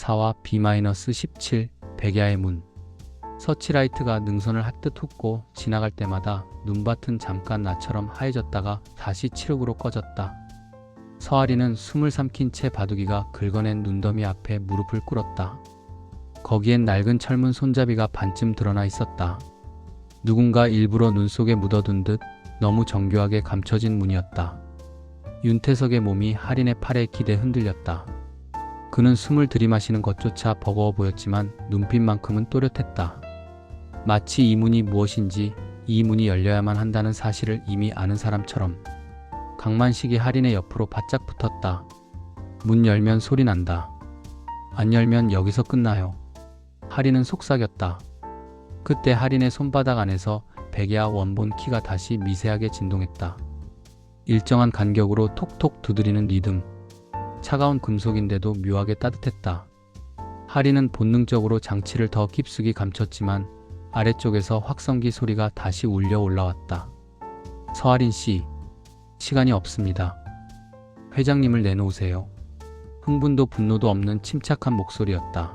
4와 B-17 백야의 문. 서치라이트가 능선을 핫듯 훑고 지나갈 때마다 눈밭은 잠깐 나처럼 하얘졌다가 다시 칠흑으로 꺼졌다. 서아리는 숨을 삼킨 채 바둑이가 긁어낸 눈더미 앞에 무릎을 꿇었다. 거기엔 낡은 철문 손잡이가 반쯤 드러나 있었다. 누군가 일부러 눈 속에 묻어둔 듯 너무 정교하게 감춰진 문이었다. 윤태석의 몸이 할인의 팔에 기대 흔들렸다. 그는 숨을 들이마시는 것조차 버거워 보였지만 눈빛만큼은 또렷했다. 마치 이 문이 무엇인지, 이 문이 열려야만 한다는 사실을 이미 아는 사람처럼. 강만식이 할인의 옆으로 바짝 붙었다. 문 열면 소리 난다. 안 열면 여기서 끝나요. 할인은 속삭였다. 그때 할인의 손바닥 안에서 백야 원본 키가 다시 미세하게 진동했다. 일정한 간격으로 톡톡 두드리는 리듬. 차가운 금속인데도 묘하게 따뜻했다. 할인은 본능적으로 장치를 더 깊숙이 감췄지만 아래쪽에서 확성기 소리가 다시 울려 올라왔다. 서할인 씨, 시간이 없습니다. 회장님을 내놓으세요. 흥분도 분노도 없는 침착한 목소리였다.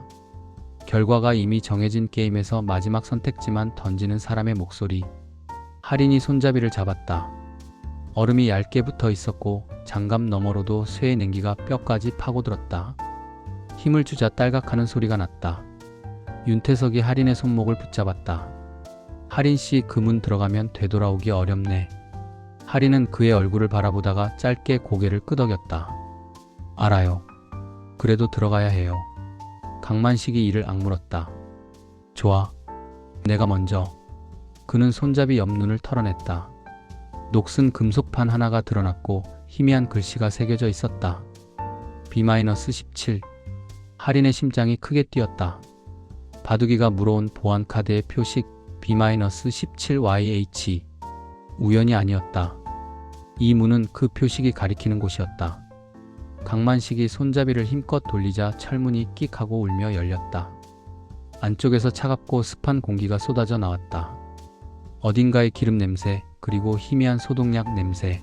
결과가 이미 정해진 게임에서 마지막 선택지만 던지는 사람의 목소리. 할인이 손잡이를 잡았다. 얼음이 얇게 붙어 있었고 장갑 너머로도 쇠의 냉기가 뼈까지 파고들었다. 힘을 주자 딸각하는 소리가 났다. 윤태석이 할인의 손목을 붙잡았다. 할인씨, 그 문 들어가면 되돌아오기 어렵네. 할인은 그의 얼굴을 바라보다가 짧게 고개를 끄덕였다. 알아요. 그래도 들어가야 해요. 강만식이 이를 악물었다. 좋아. 내가 먼저. 그는 손잡이 옆눈을 털어냈다. 녹슨 금속판 하나가 드러났고 희미한 글씨가 새겨져 있었다. B-17. 할인의 심장이 크게 뛰었다. 바둑이가 물어온 보안카드의 표식 B-17YH. 우연이 아니었다. 이 문은 그 표식이 가리키는 곳이었다. 강만식이 손잡이를 힘껏 돌리자 철문이 끽 하고 울며 열렸다. 안쪽에서 차갑고 습한 공기가 쏟아져 나왔다. 어딘가의 기름 냄새, 그리고 희미한 소독약 냄새.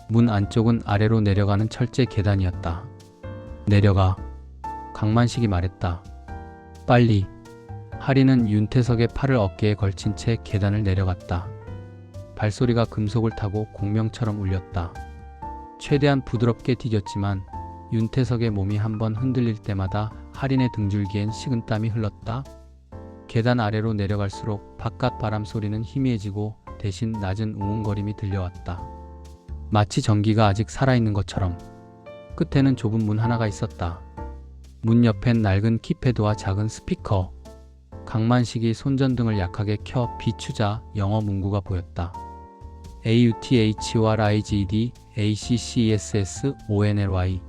문 안쪽은 아래로 내려가는 철제 계단이었다. 내려가. 강만식이 말했다. 빨리. 할인은 윤태석의 팔을 어깨에 걸친 채 계단을 내려갔다. 발소리가 금속을 타고 공명처럼 울렸다. 최대한 부드럽게 디뎠지만 윤태석의 몸이 한번 흔들릴 때마다 할인의 등줄기엔 식은땀이 흘렀다. 계단 아래로 내려갈수록 바깥 바람 소리는 희미해지고 대신 낮은 웅웅거림이 들려왔다. 마치 전기가 아직 살아있는 것처럼. 끝에는 좁은 문 하나가 있었다. 문 옆엔 낡은 키패드와 작은 스피커. 강만식이 손전등을 약하게 켜 비추자 영어 문구가 보였다. AUTHORIGD ACCESS ONLY.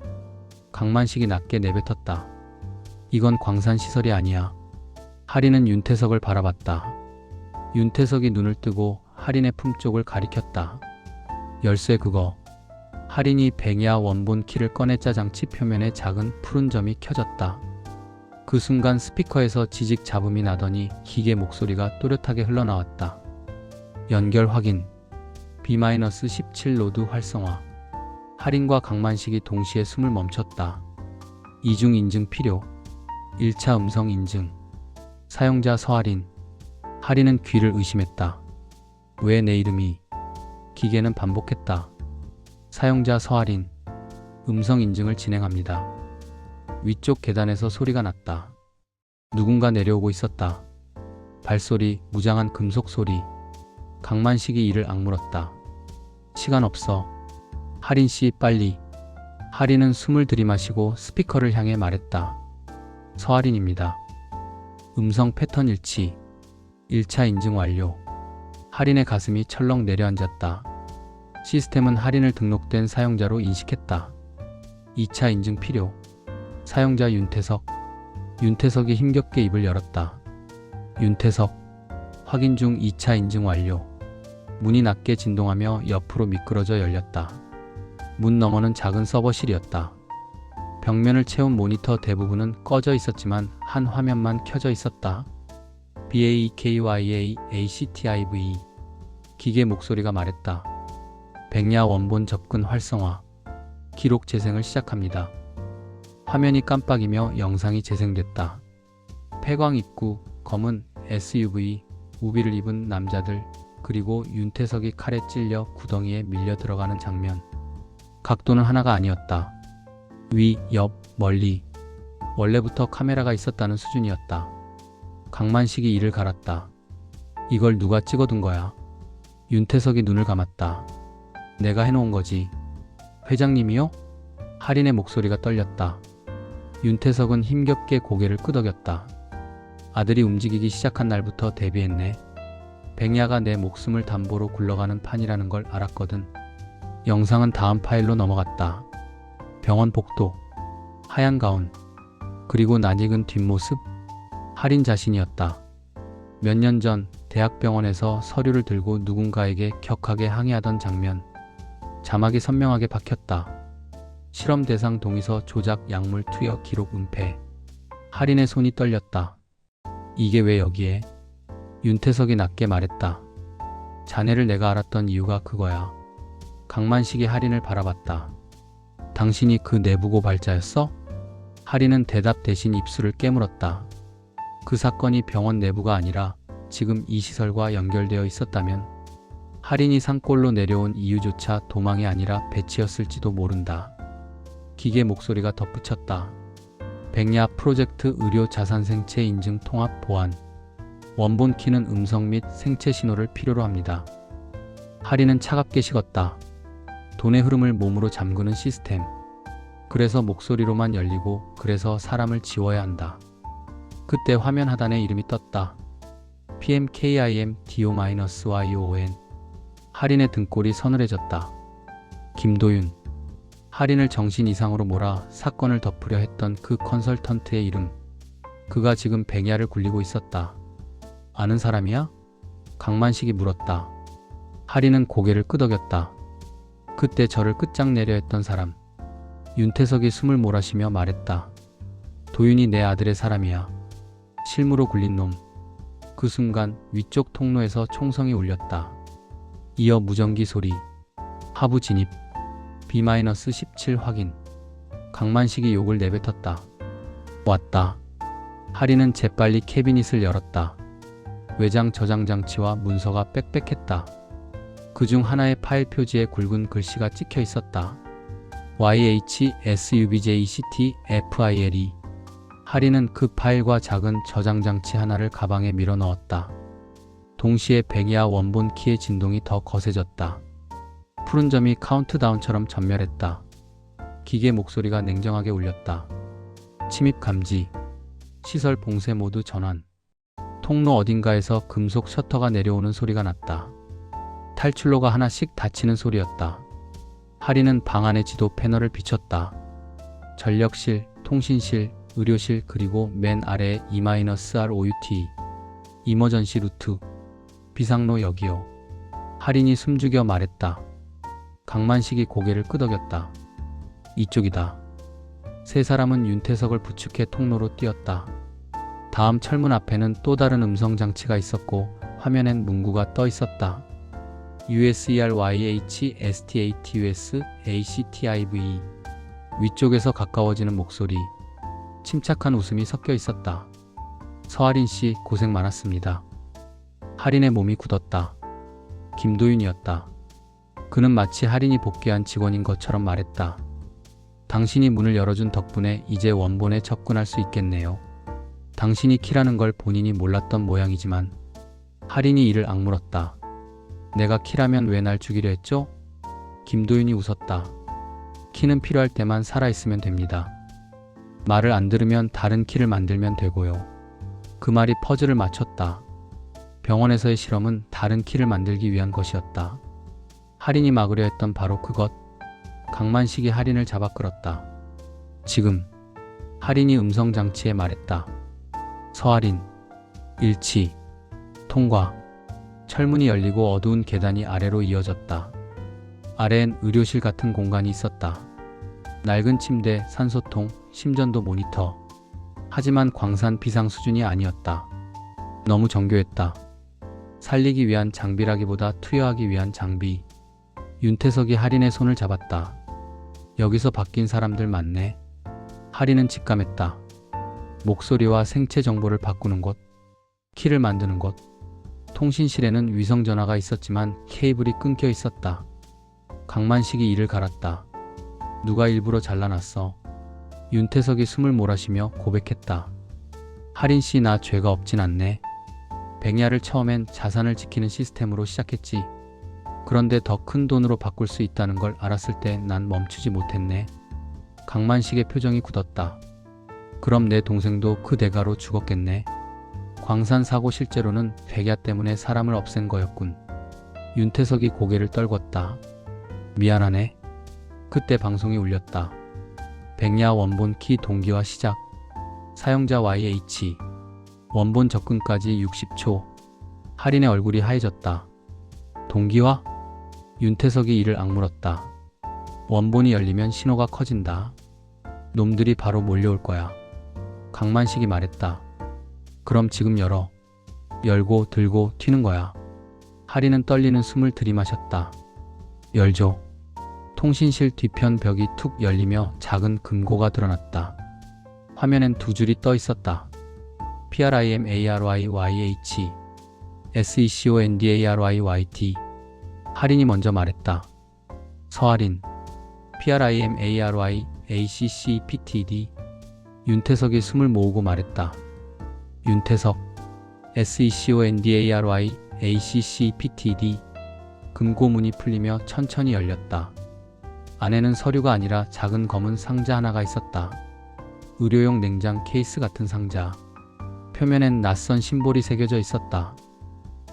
강만식이 낮게 내뱉었다. 이건 광산시설이 아니야. 할인은 윤태석을 바라봤다. 윤태석이 눈을 뜨고 할인의 품쪽을 가리켰다. 열쇠 그거. 할인이 백야 원본 키를 꺼내자 장치 표면에 작은 푸른 점이 켜졌다. 그 순간 스피커에서 지직 잡음이 나더니 기계 목소리가 또렷하게 흘러나왔다. 연결 확인. B-17 로드 활성화. 할인과 강만식이 동시에 숨을 멈췄다. 이중 인증 필요. 1차 음성 인증. 사용자 서할인. 할인은 귀를 의심했다. 왜 내 이름이? 기계는 반복했다. 사용자 서할인. 음성 인증을 진행합니다. 위쪽 계단에서 소리가 났다. 누군가 내려오고 있었다. 발소리, 무장한 금속 소리. 강만식이 이를 악물었다. 시간 없어. 할인씨, 빨리. 할인은 숨을 들이마시고 스피커를 향해 말했다. 서할인입니다. 음성 패턴 일치. 1차 인증 완료. 할인의 가슴이 철렁 내려앉았다. 시스템은 할인을 등록된 사용자로 인식했다. 2차 인증 필요. 사용자 윤태석. 윤태석이 힘겹게 입을 열었다. 윤태석. 확인 중. 2차 인증 완료. 문이 낮게 진동하며 옆으로 미끄러져 열렸다. 문 너머는 작은 서버실이었다. 벽면을 채운 모니터 대부분은 꺼져 있었지만 한 화면만 켜져 있었다. BAKYA ACTIV. 기계 목소리가 말했다. 백야 원본 접근 활성화. 기록 재생을 시작합니다. 화면이 깜빡이며 영상이 재생됐다. 폐광 입구, 검은 SUV, 우비를 입은 남자들, 그리고 윤태석이 칼에 찔려 구덩이에 밀려 들어가는 장면. 각도는 하나가 아니었다. 위, 옆, 멀리. 원래부터 카메라가 있었다는 수준이었다. 강만식이 이를 갈았다. 이걸 누가 찍어둔 거야? 윤태석이 눈을 감았다. 내가 해놓은 거지. 회장님이요? 할인의 목소리가 떨렸다. 윤태석은 힘겹게 고개를 끄덕였다. 아들이 움직이기 시작한 날부터 대비했네. 백야가 내 목숨을 담보로 굴러가는 판이라는 걸 알았거든. 영상은 다음 파일로 넘어갔다. 병원 복도, 하얀 가운, 그리고 낯익은 뒷모습. 할인 자신이었다. 몇 년 전 대학병원에서 서류를 들고 누군가에게 격하게 항의하던 장면. 자막이 선명하게 박혔다. 실험 대상 동의서 조작, 약물 투여 기록 은폐. 할인의 손이 떨렸다. 이게 왜 여기에? 윤태석이 낮게 말했다. 자네를 내가 알았던 이유가 그거야. 강만식이 할인을 바라봤다. 당신이 그 내부 고발자였어? 할인은 대답 대신 입술을 깨물었다. 그 사건이 병원 내부가 아니라 지금 이 시설과 연결되어 있었다면 할인이 산골로 내려온 이유조차 도망이 아니라 배치였을지도 모른다. 기계 목소리가 덧붙였다. 백야 프로젝트 의료 자산 생체 인증 통합 보안. 원본 키는 음성 및 생체 신호를 필요로 합니다. 할인은 차갑게 식었다. 돈의 흐름을 몸으로 잠그는 시스템. 그래서 목소리로만 열리고 그래서 사람을 지워야 한다. 그때 화면 하단에 이름이 떴다. PMKIM DO-YON. 할인의 등골이 서늘해졌다. 김도윤. 할인을 정신 이상으로 몰아 사건을 덮으려 했던 그 컨설턴트의 이름. 그가 지금 백야를 굴리고 있었다. 아는 사람이야? 강만식이 물었다. 할인은 고개를 끄덕였다. 그때 저를 끝장내려 했던 사람. 윤태석이 숨을 몰아쉬며 말했다. 도윤이 내 아들의 사람이야. 실무로 굴린 놈. 그 순간 위쪽 통로에서 총성이 울렸다. 이어 무전기 소리. 하부 진입. B-17 확인. 강만식이 욕을 내뱉었다. 왔다. 할인은 재빨리 캐비닛을 열었다. 외장 저장 장치와 문서가 빽빽했다. 그중 하나의 파일 표지에 굵은 글씨가 찍혀 있었다. YHSUBJCTFILE. 할인은 그 파일과 작은 저장 장치 하나를 가방에 밀어 넣었다. 동시에 백야 원본 키의 진동이 더 거세졌다. 푸른 점이 카운트다운처럼 전멸했다. 기계 목소리가 냉정하게 울렸다. 침입 감지. 시설 봉쇄 모드 전환. 통로 어딘가에서 금속 셔터가 내려오는 소리가 났다. 탈출로가 하나씩 닫히는 소리였다. 할인은 방 안의 지도 패널을 비췄다. 전력실, 통신실, 의료실, 그리고 맨 아래에 E-ROUT. 이머전시 루트. 비상로 여기요. 할인이 숨죽여 말했다. 강만식이 고개를 끄덕였다. 이쪽이다. 세 사람은 윤태석을 부축해 통로로 뛰었다. 다음 철문 앞에는 또 다른 음성 장치가 있었고 화면엔 문구가 떠 있었다. USERYHSTATUS-ACTIV. 위쪽에서 가까워지는 목소리. 침착한 웃음이 섞여 있었다. 서할인 씨 고생 많았습니다. 할인의 몸이 굳었다. 김도윤이었다. 그는 마치 할인이 복귀한 직원인 것처럼 말했다. 당신이 문을 열어준 덕분에 이제 원본에 접근할 수 있겠네요. 당신이 키라는 걸 본인이 몰랐던 모양이지만 할인이 이를 악물었다. 내가 키라면 왜 날 죽이려 했죠? 김도윤이 웃었다. 키는 필요할 때만 살아있으면 됩니다. 말을 안 들으면 다른 키를 만들면 되고요. 그 말이 퍼즐을 맞췄다. 병원에서의 실험은 다른 키를 만들기 위한 것이었다. 할인이 막으려 했던 바로 그것. 강만식이 할인을 잡아 끌었다. 지금. 할인이 음성장치에 말했다. 서할인. 일치. 통과. 철문이 열리고 어두운 계단이 아래로 이어졌다. 아래엔 의료실 같은 공간이 있었다. 낡은 침대, 산소통, 심전도 모니터. 하지만 광산 비상 수준이 아니었다. 너무 정교했다. 살리기 위한 장비라기보다 투여하기 위한 장비. 윤태석이 할인의 손을 잡았다. 여기서 바뀐 사람들 많네. 할인은 직감했다. 목소리와 생체 정보를 바꾸는 곳, 키를 만드는 곳. 통신실에는 위성전화가 있었지만 케이블이 끊겨 있었다. 강만식이 이를 갈았다. 누가 일부러 잘라놨어. 윤태석이 숨을 몰아쉬며 고백했다. 할인씨, 나 죄가 없진 않네. 백야를 처음엔 자산을 지키는 시스템으로 시작했지. 그런데 더 큰 돈으로 바꿀 수 있다는 걸 알았을 때 난 멈추지 못했네. 강만식의 표정이 굳었다. 그럼 내 동생도 그 대가로 죽었겠네. 광산 사고 실제로는 백야 때문에 사람을 없앤 거였군. 윤태석이 고개를 떨궜다. 미안하네. 그때 방송이 울렸다. 백야 원본 키 동기화 시작. 사용자 YH. 원본 접근까지 60초. 할인의 얼굴이 하얘졌다. 동기화? 윤태석이 이를 악물었다. 원본이 열리면 신호가 커진다. 놈들이 바로 몰려올 거야. 강만식이 말했다. 그럼 지금 열어. 열고 들고 튀는 거야. 할인은 떨리는 숨을 들이마셨다. 열죠. 통신실 뒤편 벽이 툭 열리며 작은 금고가 드러났다. 화면엔 두 줄이 떠 있었다. PRIMARYYH SECONDARYYT. 할인이 먼저 말했다. 서할인. PRIMARYACCPTD. 윤태석이 숨을 모으고 말했다. 윤태석. SECONDARYACCPTD. 금고문이 풀리며 천천히 열렸다. 안에는 서류가 아니라 작은 검은 상자 하나가 있었다. 의료용 냉장 케이스 같은 상자. 표면엔 낯선 심볼이 새겨져 있었다.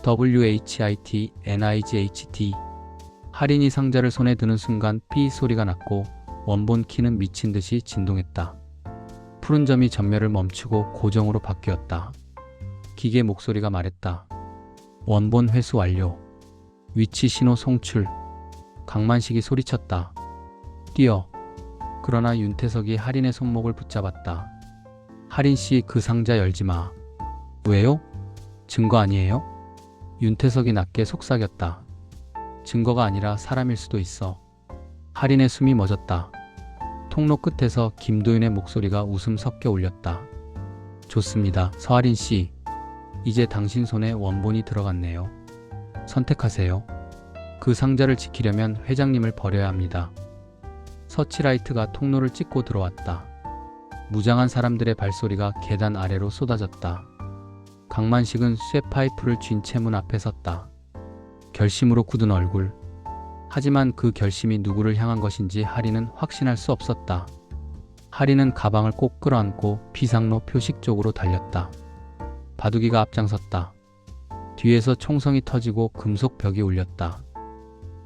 WHIT NIGHT. 할인이 상자를 손에 드는 순간 삐 소리가 났고 원본 키는 미친 듯이 진동했다. 푸른 점이 전멸을 멈추고 고정으로 바뀌었다. 기계 목소리가 말했다. 원본 회수 완료. 위치 신호 송출. 강만식이 소리쳤다. 뛰어. 그러나 윤태석이 할인의 손목을 붙잡았다. 할인씨, 그 상자 열지 마. 왜요? 증거 아니에요? 윤태석이 낮게 속삭였다. 증거가 아니라 사람일 수도 있어. 할인의 숨이 멎었다. 통로 끝에서 김도윤의 목소리가 웃음 섞여 울렸다. 좋습니다, 서할인씨. 이제 당신 손에 원본이 들어갔네요. 선택하세요. 그 상자를 지키려면 회장님을 버려야 합니다. 서치라이트가 통로를 찍고 들어왔다. 무장한 사람들의 발소리가 계단 아래로 쏟아졌다. 강만식은 쇠파이프를 쥔 채 문 앞에 섰다. 결심으로 굳은 얼굴. 하지만 그 결심이 누구를 향한 것인지 할인은 확신할 수 없었다. 할인은 가방을 꼭 끌어안고 비상로 표식 쪽으로 달렸다. 바둑이가 앞장섰다. 뒤에서 총성이 터지고 금속 벽이 울렸다.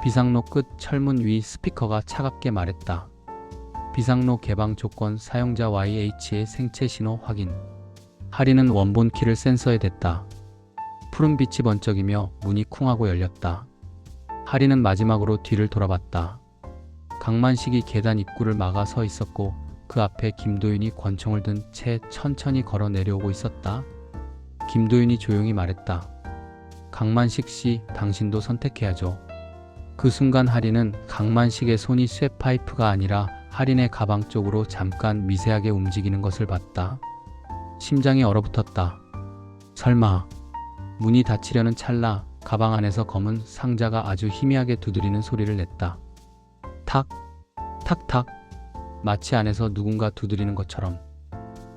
비상로 끝 철문 위 스피커가 차갑게 말했다. 비상로 개방 조건 사용자 YH의 생체 신호 확인. 할인은 원본 키를 센서에 댔다. 푸른 빛이 번쩍이며 문이 쿵하고 열렸다. 할인은 마지막으로 뒤를 돌아봤다. 강만식이 계단 입구를 막아 서 있었고 그 앞에 김도윤이 권총을 든 채 천천히 걸어 내려오고 있었다. 김도윤이 조용히 말했다. 강만식 씨, 당신도 선택해야죠. 그 순간 할인은 강만식의 손이 쇠파이프가 아니라 할인의 가방 쪽으로 잠깐 미세하게 움직이는 것을 봤다. 심장이 얼어붙었다. 설마. 문이 닫히려는 찰나 가방 안에서 검은 상자가 아주 희미하게 두드리는 소리를 냈다. 탁, 탁탁. 마치 안에서 누군가 두드리는 것처럼.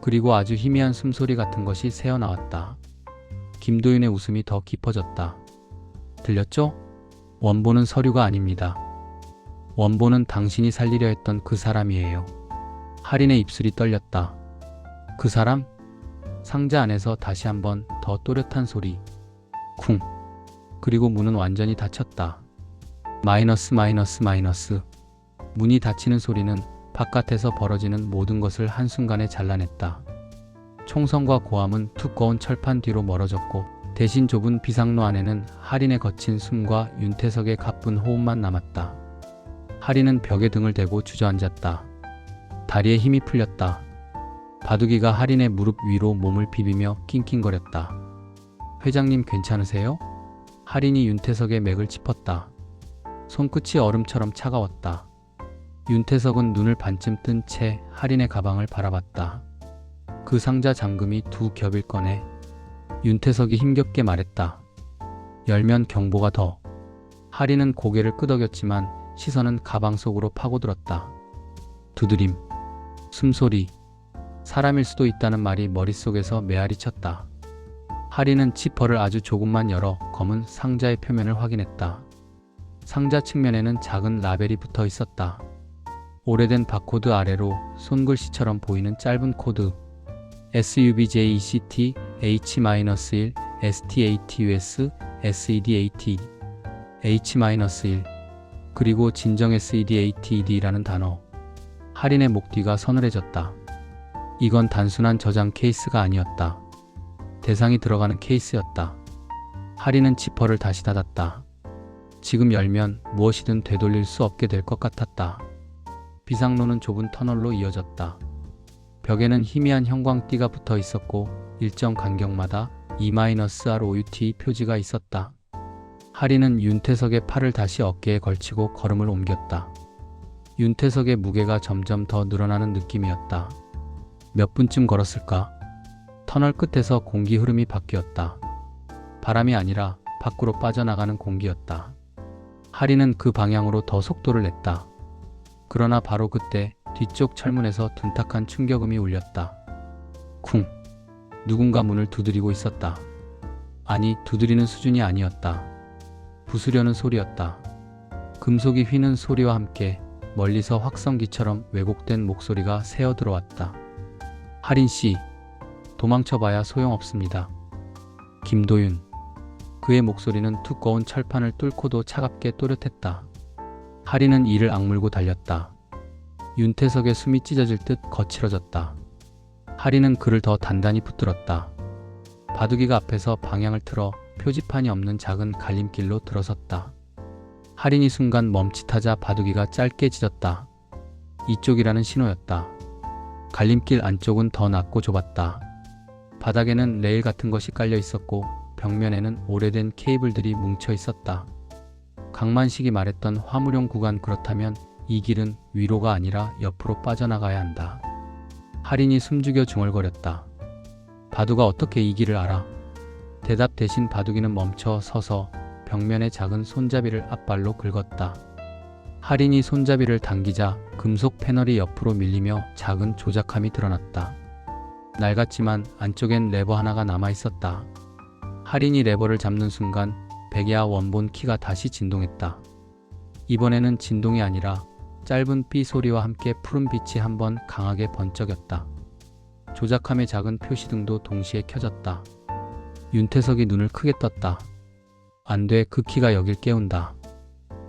그리고 아주 희미한 숨소리 같은 것이 새어나왔다. 김도윤의 웃음이 더 깊어졌다. 들렸죠? 원본은 서류가 아닙니다. 원본은 당신이 살리려 했던 그 사람이에요. 할인의 입술이 떨렸다. 그 사람? 상자 안에서 다시 한번 더 또렷한 소리. 쿵. 그리고 문은 완전히 닫혔다. 마이너스. 문이 닫히는 소리는 바깥에서 벌어지는 모든 것을 한순간에 잘라냈다. 총성과 고함은 두꺼운 철판 뒤로 멀어졌고 대신 좁은 비상로 안에는 할인의 거친 숨과 윤태석의 가쁜 호흡만 남았다. 할인은 벽에 등을 대고 주저앉았다. 다리에 힘이 풀렸다. 바둑이가 할인의 무릎 위로 몸을 비비며 낑낑거렸다. 회장님 괜찮으세요? 할인이 윤태석의 맥을 짚었다. 손끝이 얼음처럼 차가웠다. 윤태석은 눈을 반쯤 뜬 채 할인의 가방을 바라봤다. 그 상자 잠금이 2겹일 거네. 윤태석이 힘겹게 말했다. 열면 경보가 더. 할인은 고개를 끄덕였지만 시선은 가방 속으로 파고들었다. 두드림, 숨소리, 사람일 수도 있다는 말이 머릿속에서 메아리 쳤다. 할인은 지퍼를 아주 조금만 열어 검은 상자의 표면을 확인했다. 상자 측면에는 작은 라벨이 붙어 있었다. 오래된 바코드 아래로 손글씨처럼 보이는 짧은 코드 SUBJECT H-1 STATUS SEDAT H-1 그리고 진정 SEDATED라는 단어. 할인의 목 뒤가 서늘해졌다. 이건 단순한 저장 케이스가 아니었다. 대상이 들어가는 케이스였다. 할인은 지퍼를 다시 닫았다. 지금 열면 무엇이든 되돌릴 수 없게 될 것 같았다. 비상로는 좁은 터널로 이어졌다. 벽에는 희미한 형광띠가 붙어 있었고 일정 간격마다 E-ROUT 표지가 있었다. 할인은 윤태석의 팔을 다시 어깨에 걸치고 걸음을 옮겼다. 윤태석의 무게가 점점 더 늘어나는 느낌이었다. 몇 분쯤 걸었을까? 터널 끝에서 공기 흐름이 바뀌었다. 바람이 아니라 밖으로 빠져나가는 공기였다. 할인은 그 방향으로 더 속도를 냈다. 그러나 바로 그때 뒤쪽 철문에서 둔탁한 충격음이 울렸다. 쿵! 누군가 문을 두드리고 있었다. 아니, 두드리는 수준이 아니었다. 부수려는 소리였다. 금속이 휘는 소리와 함께 멀리서 확성기처럼 왜곡된 목소리가 새어 들어왔다. 할인씨, 도망쳐봐야 소용없습니다. 김도윤. 그의 목소리는 두꺼운 철판을 뚫고도 차갑게 또렷했다. 할인은 이를 악물고 달렸다. 윤태석의 숨이 찢어질 듯 거칠어졌다. 할인은 그를 더 단단히 붙들었다. 바둑이가 앞에서 방향을 틀어 표지판이 없는 작은 갈림길로 들어섰다. 할인이 순간 멈칫하자 바둑이가 짧게 짖었다. 이쪽이라는 신호였다. 갈림길 안쪽은 더 낮고 좁았다. 바닥에는 레일 같은 것이 깔려 있었고 벽면에는 오래된 케이블들이 뭉쳐 있었다. 강만식이 말했던 화물용 구간, 그렇다면 이 길은 위로가 아니라 옆으로 빠져나가야 한다. 할인이 숨죽여 중얼거렸다. 바두가 어떻게 이 길을 알아? 대답 대신 바둑이는 멈춰 서서 벽면의 작은 손잡이를 앞발로 긁었다. 할인이 손잡이를 당기자 금속 패널이 옆으로 밀리며 작은 조작함이 드러났다. 낡았지만 안쪽엔 레버 하나가 남아 있었다. 할인이 레버를 잡는 순간 백야 원본 키가 다시 진동했다. 이번에는 진동이 아니라 짧은 삐 소리와 함께 푸른 빛이 한번 강하게 번쩍였다. 조작함의 작은 표시등도 동시에 켜졌다. 윤태석이 눈을 크게 떴다. 안 돼, 그 키가 여길 깨운다.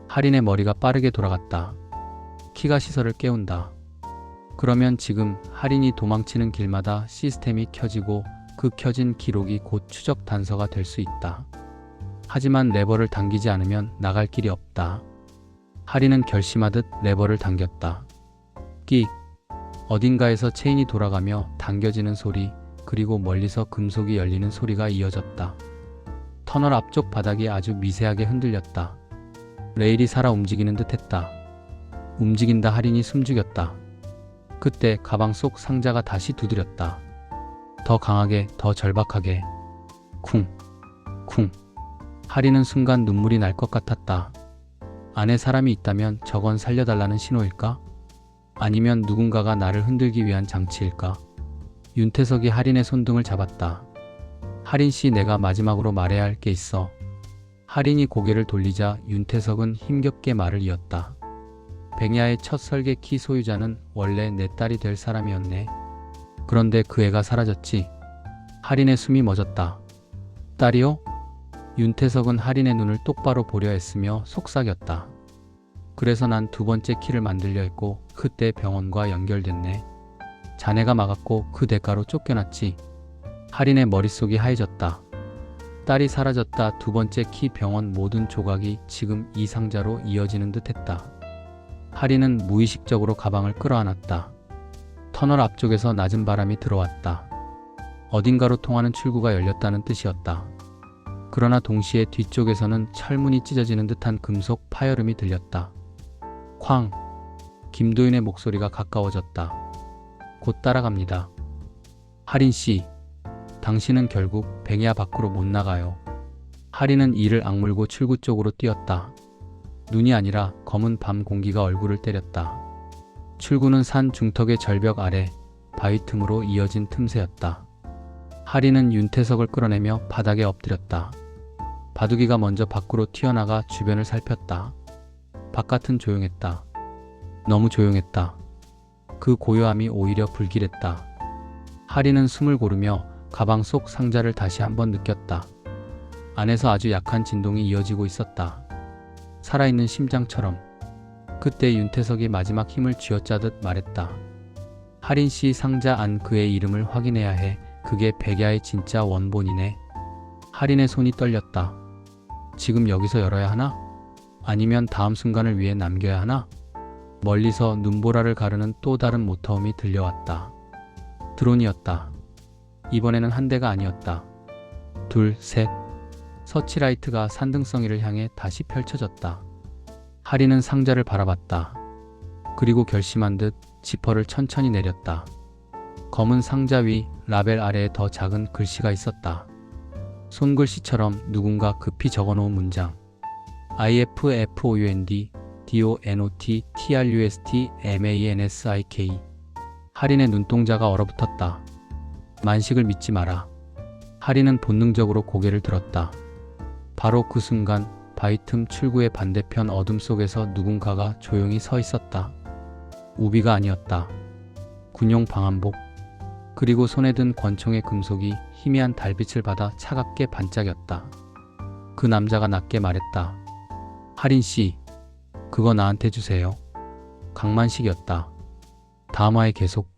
할인의 머리가 빠르게 돌아갔다. 키가 시설을 깨운다. 그러면 지금 할인이 도망치는 길마다 시스템이 켜지고 그 켜진 기록이 곧 추적 단서가 될 수 있다. 하지만 레버를 당기지 않으면 나갈 길이 없다. 할인은 결심하듯 레버를 당겼다. 끽! 어딘가에서 체인이 돌아가며 당겨지는 소리, 그리고 멀리서 금속이 열리는 소리가 이어졌다. 터널 앞쪽 바닥이 아주 미세하게 흔들렸다. 레일이 살아 움직이는 듯 했다. 움직인다. 할인이 숨죽였다. 그때 가방 속 상자가 다시 두드렸다. 더 강하게, 더 절박하게. 쿵! 쿵! 할인은 순간 눈물이 날 것 같았다. 안에 사람이 있다면 저건 살려달라는 신호일까? 아니면 누군가가 나를 흔들기 위한 장치일까? 윤태석이 할인의 손등을 잡았다. 할인씨, 내가 마지막으로 말해야 할 게 있어. 할인이 고개를 돌리자 윤태석은 힘겹게 말을 이었다. 백야의 첫 설계키 소유자는 원래 내 딸이 될 사람이었네. 그런데 그 애가 사라졌지. 할인의 숨이 멎었다. 딸이요? 윤태석은 할인의 눈을 똑바로 보려 했으며 속삭였다. 그래서 난 두 번째 키를 만들려 했고 그때 병원과 연결됐네. 자네가 막았고 그 대가로 쫓겨났지. 할인의 머릿속이 하얘졌다. 딸이 사라졌다. 두 번째 키, 병원, 모든 조각이 지금 이 상자로 이어지는 듯 했다. 할인은 무의식적으로 가방을 끌어안았다. 터널 앞쪽에서 낮은 바람이 들어왔다. 어딘가로 통하는 출구가 열렸다는 뜻이었다. 그러나 동시에 뒤쪽에서는 철문이 찢어지는 듯한 금속 파열음이 들렸다. 쾅! 김도윤의 목소리가 가까워졌다. 곧 따라갑니다. 하린 씨, 당신은 결국 백야 밖으로 못 나가요. 하린은 이를 악물고 출구 쪽으로 뛰었다. 눈이 아니라 검은 밤 공기가 얼굴을 때렸다. 출구는 산 중턱의 절벽 아래 바위 틈으로 이어진 틈새였다. 하린은 윤태석을 끌어내며 바닥에 엎드렸다. 바둑이가 먼저 밖으로 튀어나가 주변을 살폈다. 바깥은 조용했다. 너무 조용했다. 그 고요함이 오히려 불길했다. 하린은 숨을 고르며 가방 속 상자를 다시 한번 느꼈다. 안에서 아주 약한 진동이 이어지고 있었다. 살아있는 심장처럼. 그때 윤태석이 마지막 힘을 쥐어짜듯 말했다. 하린 씨 상자 안 그의 이름을 확인해야 해. 그게 백야의 진짜 원본이네. 하린의 손이 떨렸다. 지금 여기서 열어야 하나? 아니면 다음 순간을 위해 남겨야 하나? 멀리서 눈보라를 가르는 또 다른 모터음이 들려왔다. 드론이었다. 이번에는 한 대가 아니었다. 둘, 셋. 서치라이트가 산등성이를 향해 다시 펼쳐졌다. 하린은 상자를 바라봤다. 그리고 결심한 듯 지퍼를 천천히 내렸다. 검은 상자 위 라벨 아래에 더 작은 글씨가 있었다. 손글씨처럼 누군가 급히 적어놓은 문장. IFFOUND DONOT TRUST MANSIK. 하린의 눈동자가 얼어붙었다. 만식을 믿지 마라. 하린은 본능적으로 고개를 들었다. 바로 그 순간 바위 틈 출구의 반대편 어둠 속에서 누군가가 조용히 서 있었다. 우비가 아니었다. 군용 방한복. 그리고 손에 든 권총의 금속이 희미한 달빛을 받아 차갑게 반짝였다. 그 남자가 낮게 말했다. 하린 씨, 그거 나한테 주세요. 강만식이었다. 다음 화에 계속.